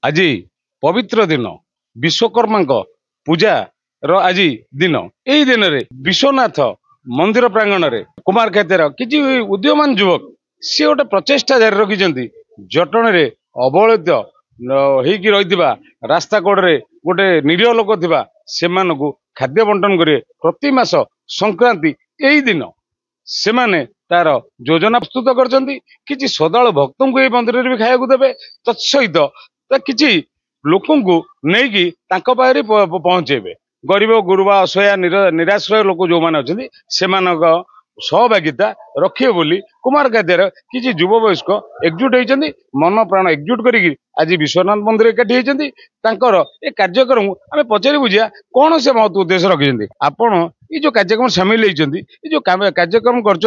आज पवित्र दिन विश्वकर्मा पूजा आज दिन यही दिन में विश्वनाथ मंदिर प्रांगण में कुमार खातिर किसी उद्यमान युवक सी गोटे प्रचेषा जारी रखिंट जटन में अवहेलित होगी रही रास्ता कड़े गोटे निरीह लोक थिबा सेमान को खाद्य बंटन करेंगे प्रति मास संक्रांति यही दिन से माने तार योजना प्रस्तुत कर श्रद्धालु भक्त को यह मंदिर में भी खाया देवे तत्सहित किसी लोक पाखे पहुंचेबे गरीब गुरुबा असहाय निराश्रय लोक जो मैंने अच्छा सहभागिता रखिए बोली कुमार खाद्यर किसी युव वयस्क एकजुट होती मन प्राण एकजुट करी आज विश्वनाथ मंदिर एकाठी होती ये कार्यक्रम आम पचारि बुझा कौन से महत्व उद्देश्य रखिंट आपण ये जो कार्यक्रम सामिल होती जो कार्यक्रम कर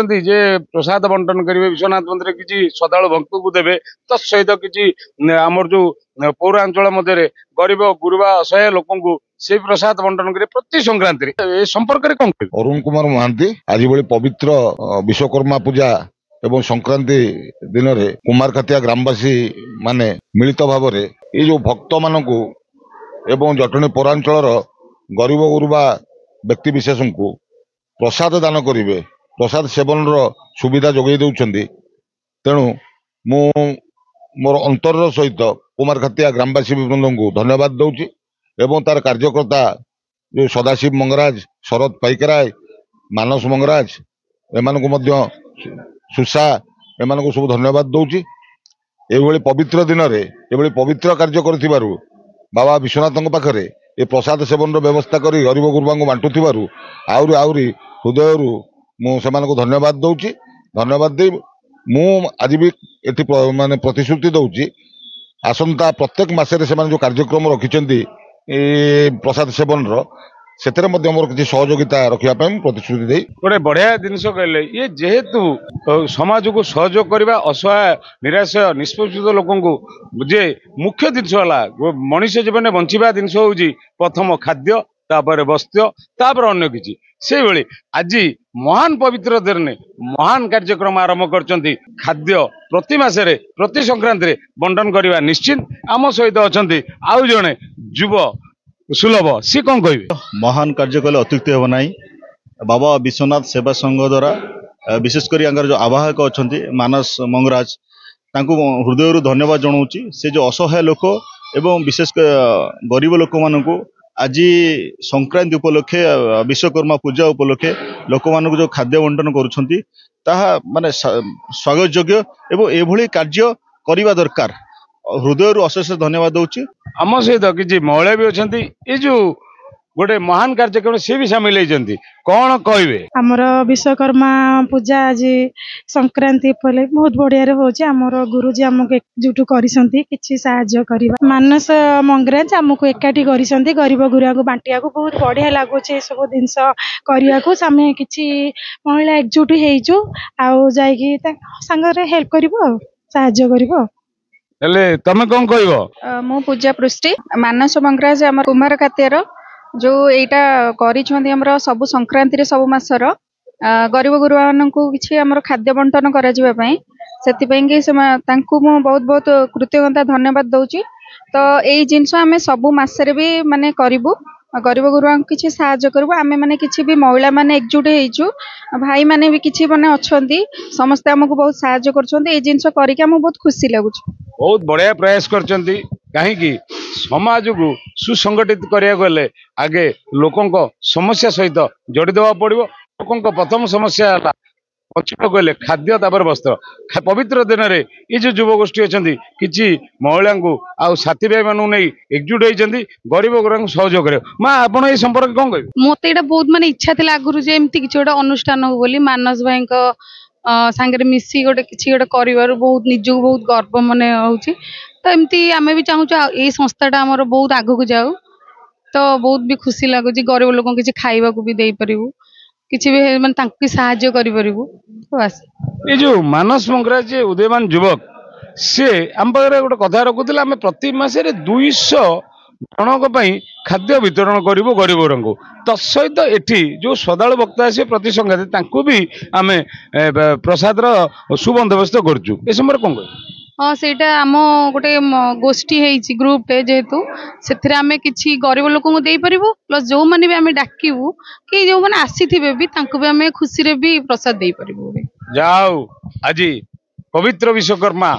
प्रसाद बंटन करेंगे विश्वनाथ मंदिर किसी श्रद्धालु भक्त को देवे तत्सहित किसी आमर जो पौरांचल मध्य गरीब गुरुबा असहाय लोक से प्रसाद बंटन करे प्रति संक्रांति ए संपर्क में कौन अरुण कुमार महांती आज बड़ी पवित्र विश्वकर्मा पूजा एवं संक्रांति दिन में कुमारखातिया ग्रामवासी माने मिलित भाव में ये जो भक्त मानू एवं जटणी पौरांचल गरीब गुरुबा व्यक्ति विशेष को प्रसाद दान करेंगे प्रसाद सेवन सुविधा जोगे दौरान तेणु मु मोर अंतर सहित कुमारखातिया ग्रामवासी वृंद को धन्यवाद दूची एवं तार कार्यकर्ता जो सदाशिव मंगराज शरद पाइकराय मानस मंगराज एमान सुषा एमान को सब धन्यवाद दूची ये पवित्र दिन में ये पवित्र कार्य कर बाबा विश्वनाथ पाखे ये प्रसाद सेवन व्यवस्था कर गरीब गुरुबा को बांटुवर आहरी हृदय मुझे धन्यवाद दूची धन्यवाद दे मु आज भी ये माने प्रतिश्रुति दूची आसंता प्रत्येक मसरे से जो कार्यक्रम रखिंट प्रसाद सेवन मोर किसी सहयोगिता रखा प्रतिश्रुति दे गोटे बढ़िया जिनस कहले ये जेहेतु समाज को सहयोग करने असहाय निराशय निष्पेषित लोक जे मुख्य जिनस मनुष्य जीवन में बंचा जिनस हूँ प्रथम खाद्य तापर वस्त्र तापर अन्य किसी से भाई आज महान पवित्र दिन में महान कार्यक्रम आरंभ कर खाद्य प्रति मासरे प्रति संक्रांति बंटन करने निश्चित आम सहित अच्छा आउ जड़े युव सुलभ सी कौन कह महान कार्य कले अत्युक्ति हे ना बाबा विश्वनाथ सेवा संघ द्वारा विशेषकर जो आवाहक अच्छा मानस मंगराज हृदय धन्यवाद जनाऊँ से जो असहाय लोक एवं विशेष गरीब लोक मान आज संक्रांति उपलक्षे विश्वकर्मा पूजा उपलक्षे लोक मान जो खाद्य बंटन करुँचा माने स्वागत योग्य एवं एभली कार्य करने दरकार हृदय अशेष धन्यवाद दूची आम सहित किसी महिला भी अच्छा ये जो गोटे महान कार्यक्रम सी भी सामिल होती कौन कहे आमर विश्वकर्मा पूजा आज संक्रांति बहुत बढ़िया होची आमर गुरुजी आमको एकजुट कर मानस मंगराज आमको एकाठी कर गरीब गुरुआ को बांटिया को बहुत बढ़िया लगुच सब जिनस करने कि महिला एकजुट हो जाए हेल्प कर तमें कौन कह मु पूजा पृष्टि मानस मंगराज आम कुमार खातिर जो यहाँ कर सब संक्रांति रे सब मासर गरीब गुरुआ को किसी आम खाद्य बंटन करने बहुत बहुत कृतज्ञता धन्यवाद दूची तो यही जिनस आम सब मसरे भी माने करूँ गरीब गुरुआ किसी साहाय्य करूँ आम मैंने किसी भी महिला माने एकजुट हो भाई माने भी किसी माने अच्छा समस्ते आमको बहुत साहाय्य कर जिनस करके बहुत खुशी लगुच बहुत बढ़िया प्रयास कर कहीं समाज को सुसंगठित करने गले आगे लोकों समस्या सहित जोड़ी देवा पड़ो लोकों प्रथम समस्या है पछिक गले खाद्य तापर वस्त्र पवित्र दिन में ये जो युवगोष्ठी अच्छा किसी महिला को आउ साथी भाई मानू नहीं एकजुट होती गरीब गुरुआ सहयोग करे माँ आप संपर्क कौन कह मत यहाँ बहुत माने इच्छा थी आगुरी जमी किसी गोटे अनुष्ठान हो बोली मानस भाई सांगे मिसी गोटे किसी गोटे कर बहुत निजक बहुत गर्व मन हो तो एमती आम भी चाहूँ ये संस्थाटा आमर बहुत आग को जाऊ तो बहुत भी खुशी लगुच गरीब लोक किसी खाइबा को भी दे पारू किसी भी माने साहाय्य करूँ बस ये जो मानस मंगराज उदयमान युवक सी आम पाखे गोटे कथा रखुला आम प्रति मासरे 200 जनक खाद्य वितरण करूँ गरीब गुरुआ तत्सहित एठी जो श्रद्धालु भक्त आसे प्रति संघाती भी आम प्रसाद सुबंदोबस्त करुँ ए समय कौन कह हाँ सेटा आम गोटे गोष्ठी है ग्रुपटे जेहेतु से आम कि गरीब लोक दे पारू प्लस जो मैंने भी आम डाकबू कि जो मैंने आसी भी आम खुशी भी प्रसाद दे पारू। जाओ आज पवित्र विश्वकर्मा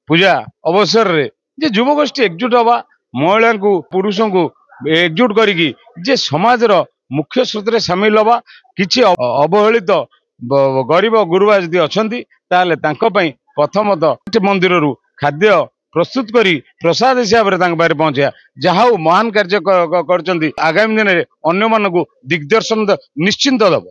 पूजा अवसर रे जे युवगोष्ठी एकजुट हवा महिला को पुरुषों को एकजुट करी जे समाज मुख्य स्रोत रे सामिल हवा किछि अवहेलित गरीब गुरुबा जदि अछंती ताले तांको पई प्रथमतः मंदिर रु खाद्य प्रस्तुत करी प्रसाद हिसाब रे तांक बारे पहुंचा जहा महान कार्य करचंती आगामी दिन में अन्य मानक दिग्दर्शन निश्चिंत दब।